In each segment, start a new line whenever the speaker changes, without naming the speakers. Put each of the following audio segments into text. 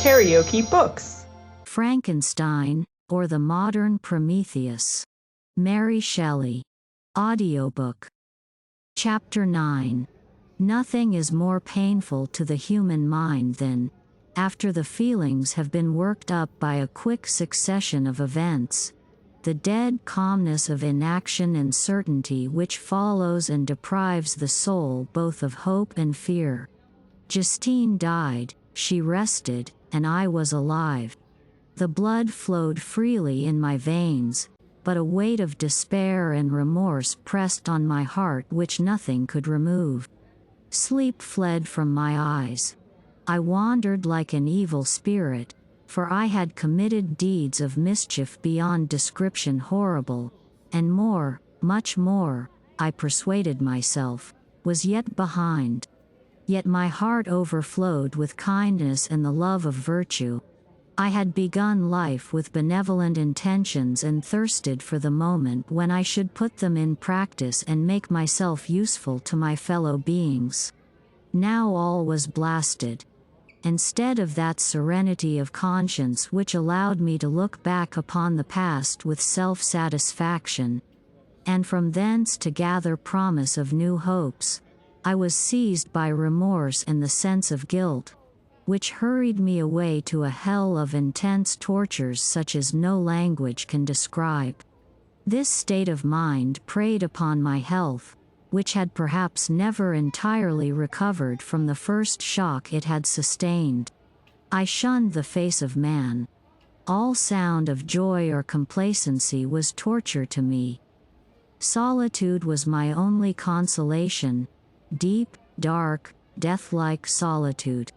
KaraokeBooks.
Frankenstein, or the Modern Prometheus. Mary Shelley. Audiobook. Chapter 9. Nothing is more painful to the human mind than, after the feelings have been worked up by a quick succession of events, the dead calmness of inaction and certainty which follows and deprives the soul both of hope and fear. Justine died, she rested, and I was alive. The blood flowed freely in my veins, but a weight of despair and remorse pressed on my heart which nothing could remove. Sleep fled from my eyes. I wandered like an evil spirit, for I had committed deeds of mischief beyond description horrible, and more, much more, I persuaded myself, was yet behind. Yet my heart overflowed with kindness and the love of virtue. I had begun life with benevolent intentions and thirsted for the moment when I should put them in practice and make myself useful to my fellow beings. Now all was blasted. Instead of that serenity of conscience which allowed me to look back upon the past with self-satisfaction, and from thence to gather promise of new hopes, I was seized by remorse and the sense of guilt, which hurried me away to a hell of intense tortures such as no language can describe. This state of mind preyed upon my health, which had perhaps never entirely recovered from the first shock it had sustained. I shunned the face of man. All sound of joy or complacency was torture to me. Solitude was my only consolation, deep, dark, death-like solitude.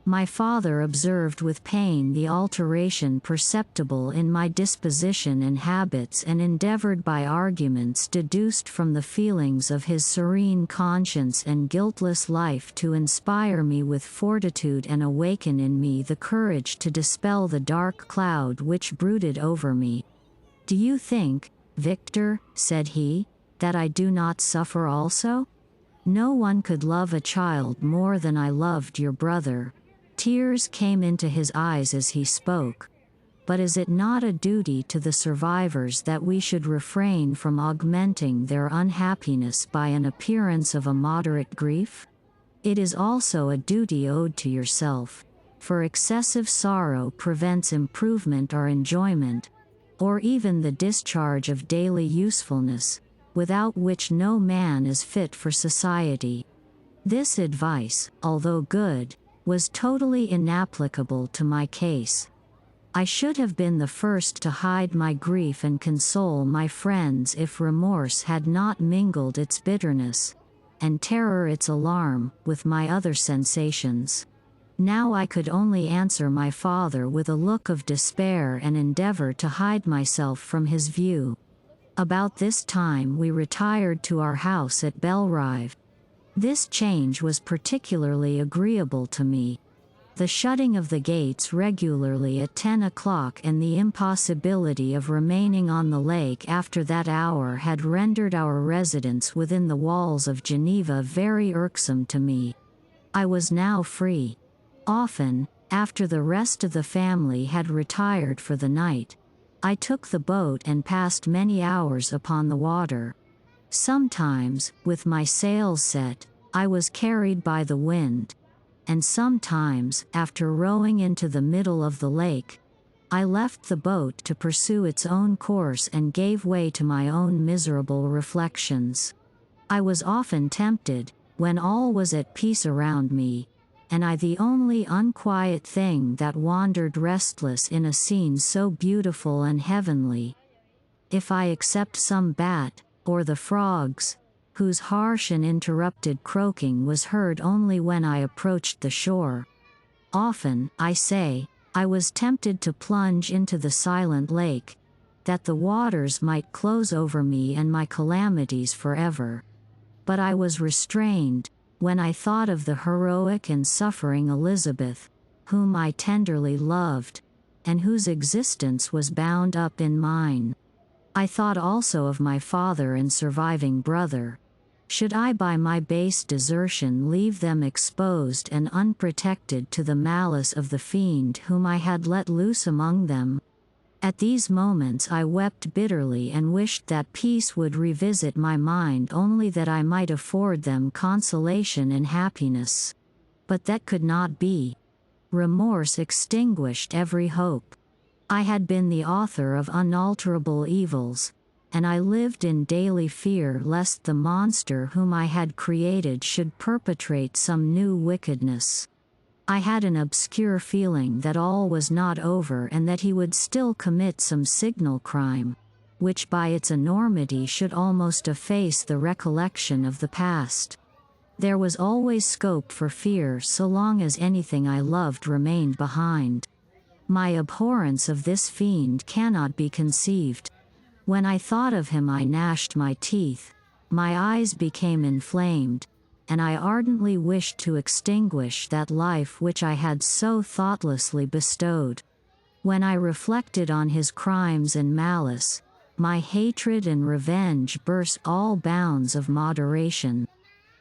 My father observed with pain the alteration perceptible in my disposition and habits and endeavored by arguments deduced from the feelings of his serene conscience and guiltless life to inspire me with fortitude and awaken in me the courage to dispel the dark cloud which brooded over me. "Do you think, Victor," said he, "that I do not suffer also? No one could love a child more than I loved your brother." Tears came into his eyes as he spoke. "But is it not a duty to the survivors that we should refrain from augmenting their unhappiness by an appearance of a moderate grief? It is also a duty owed to yourself, for excessive sorrow prevents improvement or enjoyment, or even the discharge of daily usefulness, without which no man is fit for society." This advice, although good, was totally inapplicable to my case. I should have been the first to hide my grief and console my friends if remorse had not mingled its bitterness, and terror its alarm, with my other sensations. Now I could only answer my father with a look of despair and endeavor to hide myself from his view. About this time we retired to our house at Belrive. This change was particularly agreeable to me. The shutting of the gates regularly at 10 o'clock and the impossibility of remaining on the lake after that hour had rendered our residence within the walls of Geneva very irksome to me. I was now free. Often, after the rest of the family had retired for the night, I took the boat and passed many hours upon the water. Sometimes, with my sails set, I was carried by the wind, and sometimes, after rowing into the middle of the lake, I left the boat to pursue its own course and gave way to my own miserable reflections. I was often tempted, when all was at peace around me, and I the only unquiet thing that wandered restless in a scene so beautiful and heavenly. If I except some bat, or the frogs, whose harsh and interrupted croaking was heard only when I approached the shore. Often, I say, I was tempted to plunge into the silent lake, that the waters might close over me and my calamities forever. But I was restrained, when I thought of the heroic and suffering Elizabeth, whom I tenderly loved, and whose existence was bound up in mine. I thought also of my father and surviving brother. Should I by my base desertion leave them exposed and unprotected to the malice of the fiend whom I had let loose among them? At these moments I wept bitterly and wished that peace would revisit my mind only that I might afford them consolation and happiness. But that could not be. Remorse extinguished every hope. I had been the author of unalterable evils, and I lived in daily fear lest the monster whom I had created should perpetrate some new wickedness. I had an obscure feeling that all was not over and that he would still commit some signal crime, which by its enormity should almost efface the recollection of the past. There was always scope for fear so long as anything I loved remained behind. My abhorrence of this fiend cannot be conceived. When I thought of him I gnashed my teeth, my eyes became inflamed, and I ardently wished to extinguish that life which I had so thoughtlessly bestowed. When I reflected on his crimes and malice, my hatred and revenge burst all bounds of moderation.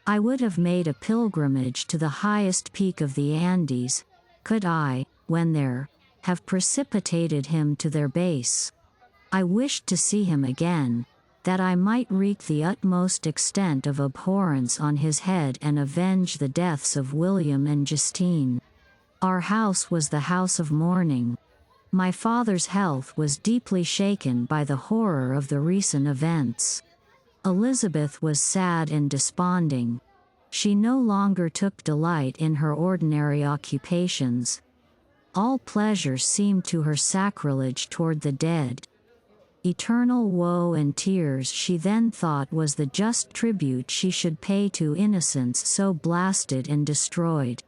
I would have made a pilgrimage to the highest peak of the Andes, could I, when there, have precipitated him to their base. I wished to see him again, that I might wreak the utmost extent of abhorrence on his head and avenge the deaths of William and Justine. Our house was the house of mourning. My father's health was deeply shaken by the horror of the recent events. Elizabeth was sad and desponding. She no longer took delight in her ordinary occupations. All pleasure seemed to her sacrilege toward the dead. Eternal woe and tears she then thought was the just tribute she should pay to innocence so blasted and destroyed.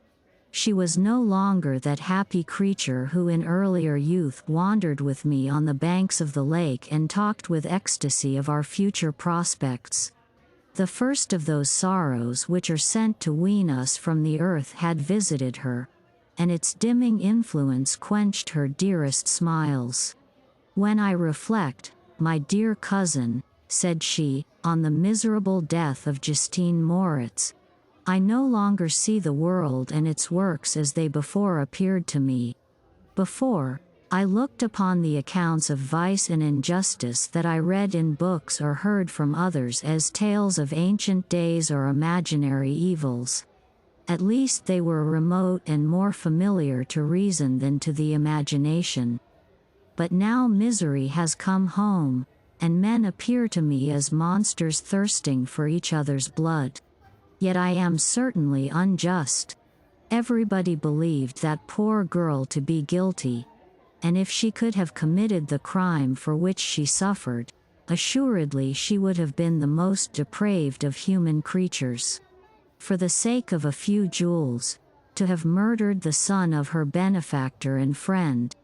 She was no longer that happy creature who in earlier youth wandered with me on the banks of the lake and talked with ecstasy of our future prospects. The first of those sorrows which are sent to wean us from the earth had visited her, and its dimming influence quenched her dearest smiles. When I reflect, my dear cousin, said she, on the miserable death of Justine Moritz, I no longer see the world and its works as they before appeared to me. Before, I looked upon the accounts of vice and injustice that I read in books or heard from others as tales of ancient days or imaginary evils. At least they were remote and more familiar to reason than to the imagination. But now misery has come home, and men appear to me as monsters thirsting for each other's blood. Yet I am certainly unjust. Everybody believed that poor girl to be guilty, and if she could have committed the crime for which she suffered, assuredly she would have been the most depraved of human creatures. For the sake of a few jewels, to have murdered the son of her benefactor and friend,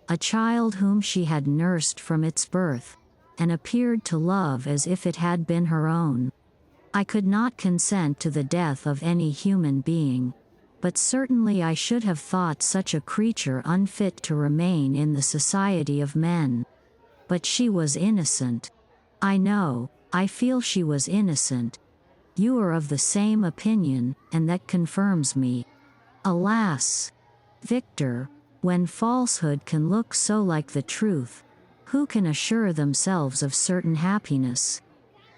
a child whom she had nursed from its birth, and appeared to love as if it had been her own. I could not consent to the death of any human being, but certainly I should have thought such a creature unfit to remain in the society of men. But she was innocent. I know, I feel she was innocent. You are of the same opinion, and that confirms me. Alas! Victor, when falsehood can look so like the truth, who can assure themselves of certain happiness?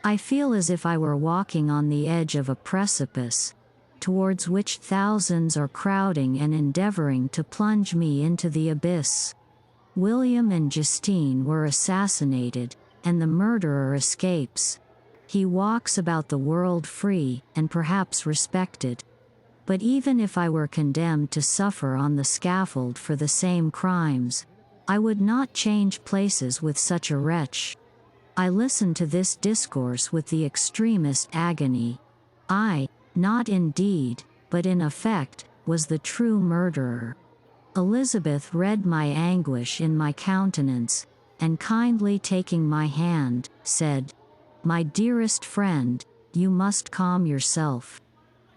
I feel as if I were walking on the edge of a precipice, towards which thousands are crowding and endeavoring to plunge me into the abyss. William and Justine were assassinated, and the murderer escapes. He walks about the world free, and perhaps respected. But even if I were condemned to suffer on the scaffold for the same crimes, I would not change places with such a wretch. I listened to this discourse with the extremest agony. I, not in deed, but in effect, was the true murderer. Elizabeth read my anguish in my countenance, and kindly taking my hand, said, "My dearest friend, you must calm yourself.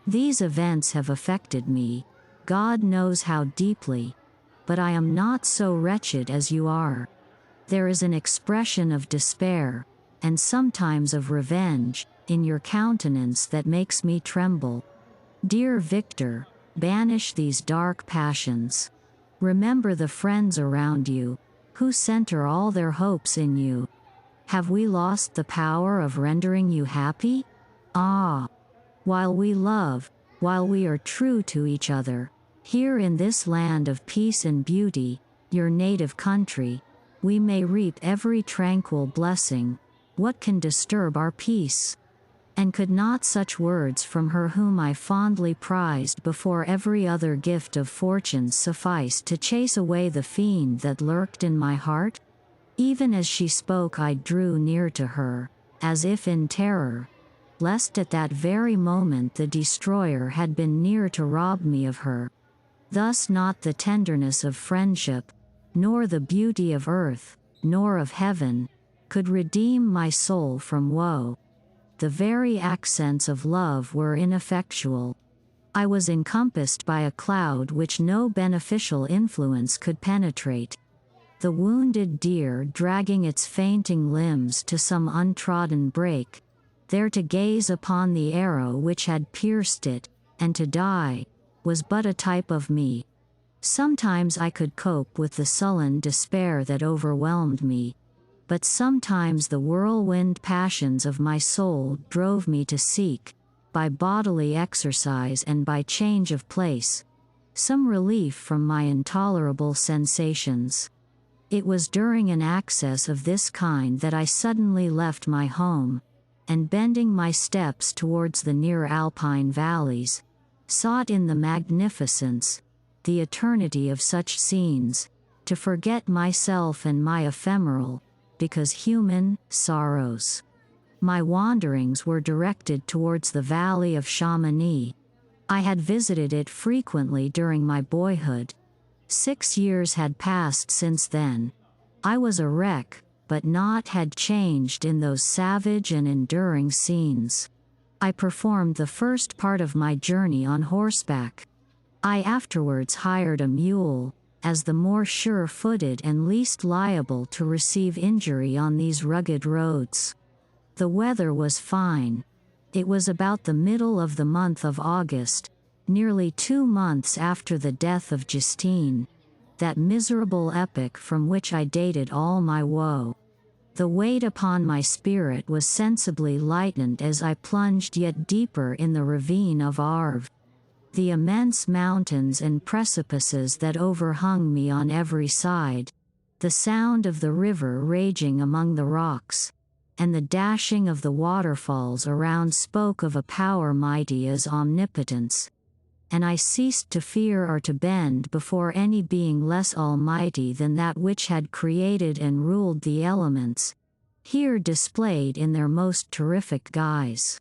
These events have affected me, God knows how deeply, but I am not so wretched as you are. There is an expression of despair, and sometimes of revenge, in your countenance that makes me tremble. Dear Victor, banish these dark passions. Remember the friends around you, who center all their hopes in you. Have we lost the power of rendering you happy? Ah! While we love, while we are true to each other, here in this land of peace and beauty, your native country, we may reap every tranquil blessing. What can disturb our peace? And could not such words from her whom I fondly prized before every other gift of fortune suffice to chase away the fiend that lurked in my heart? Even as she spoke I drew near to her, as if in terror, lest at that very moment the destroyer had been near to rob me of her. Thus not the tenderness of friendship, nor the beauty of earth, nor of heaven, could redeem my soul from woe. The very accents of love were ineffectual. I was encompassed by a cloud which no beneficial influence could penetrate. The wounded deer dragging its fainting limbs to some untrodden brake, there to gaze upon the arrow which had pierced it, and to die, was but a type of me. Sometimes I could cope with the sullen despair that overwhelmed me, but sometimes the whirlwind passions of my soul drove me to seek, by bodily exercise and by change of place, some relief from my intolerable sensations. It was during an access of this kind that I suddenly left my home, and bending my steps towards the near alpine valleys, sought in the magnificence, the eternity of such scenes, to forget myself and my ephemeral, because human, sorrows. My wanderings were directed towards the valley of Chamonix. I had visited it frequently during my boyhood. 6 years had passed since then. I was a wreck, but naught had changed in those savage and enduring scenes. I performed the first part of my journey on horseback. I afterwards hired a mule, as the more sure-footed and least liable to receive injury on these rugged roads. The weather was fine. It was about the middle of the month of August, nearly 2 months after the death of Justine, that miserable epoch from which I dated all my woe. The weight upon my spirit was sensibly lightened as I plunged yet deeper in the ravine of Arve. The immense mountains and precipices that overhung me on every side, the sound of the river raging among the rocks, and the dashing of the waterfalls around spoke of a power mighty as omnipotence, and I ceased to fear or to bend before any being less almighty than that which had created and ruled the elements, here displayed in their most terrific guise.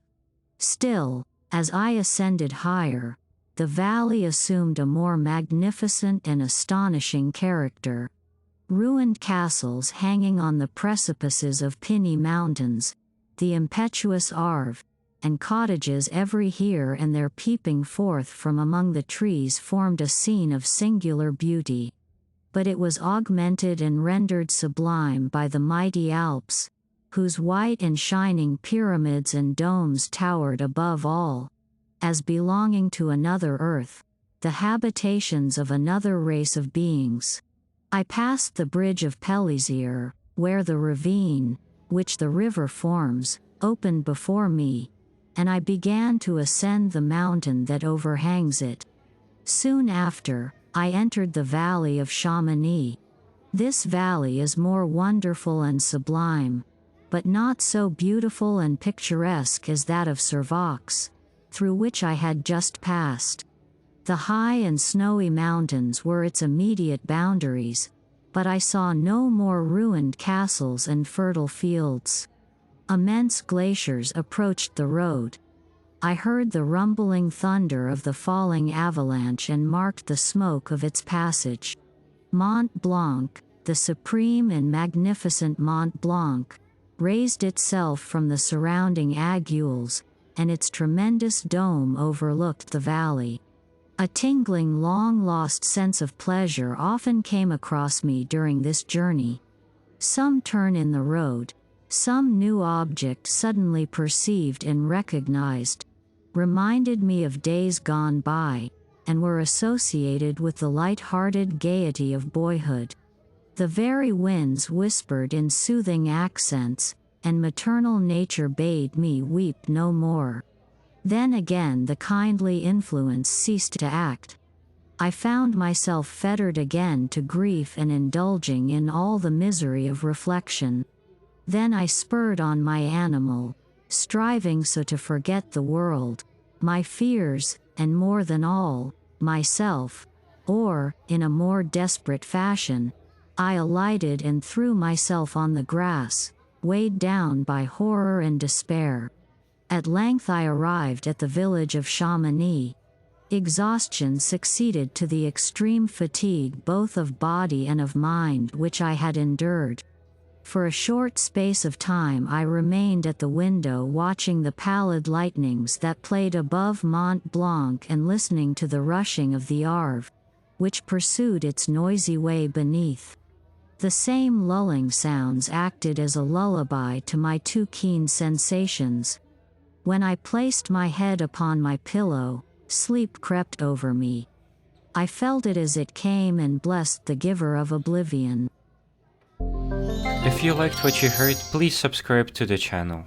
Still, as I ascended higher, the valley assumed a more magnificent and astonishing character. Ruined castles hanging on the precipices of pinny mountains, the impetuous Arve, and cottages every here and there peeping forth from among the trees formed a scene of singular beauty. But it was augmented and rendered sublime by the mighty Alps, whose white and shining pyramids and domes towered above all, as belonging to another earth, the habitations of another race of beings. I passed the bridge of Pellizier, where the ravine, which the river forms, opened before me, and I began to ascend the mountain that overhangs it. Soon after, I entered the valley of Chamonix. This valley is more wonderful and sublime, but not so beautiful and picturesque as that of Servox, through which I had just passed. The high and snowy mountains were its immediate boundaries, but I saw no more ruined castles and fertile fields. Immense glaciers approached the road. I heard the rumbling thunder of the falling avalanche and marked the smoke of its passage. Mont Blanc, the supreme and magnificent Mont Blanc, raised itself from the surrounding aiguilles, and its tremendous dome overlooked the valley. A tingling long-lost sense of pleasure often came across me during this journey. Some turn in the road, Some new object suddenly perceived and recognized, reminded me of days gone by, and were associated with the light-hearted gaiety of boyhood. The very winds whispered in soothing accents, and maternal nature bade me weep no more. Then again the kindly influence ceased to act. I found myself fettered again to grief and indulging in all the misery of reflection. Then I spurred on my animal, striving so to forget the world, my fears, and more than all, myself, or, in a more desperate fashion, I alighted and threw myself on the grass, weighed down by horror and despair. At length I arrived at the village of Chamonix. Exhaustion succeeded to the extreme fatigue both of body and of mind which I had endured. For a short space of time I remained at the window watching the pallid lightnings that played above Mont Blanc and listening to the rushing of the Arve, which pursued its noisy way beneath. The same lulling sounds acted as a lullaby to my too keen sensations. When I placed my head upon my pillow, sleep crept over me. I felt it as it came and blessed the giver of oblivion.
If you liked what you heard, please subscribe to the channel.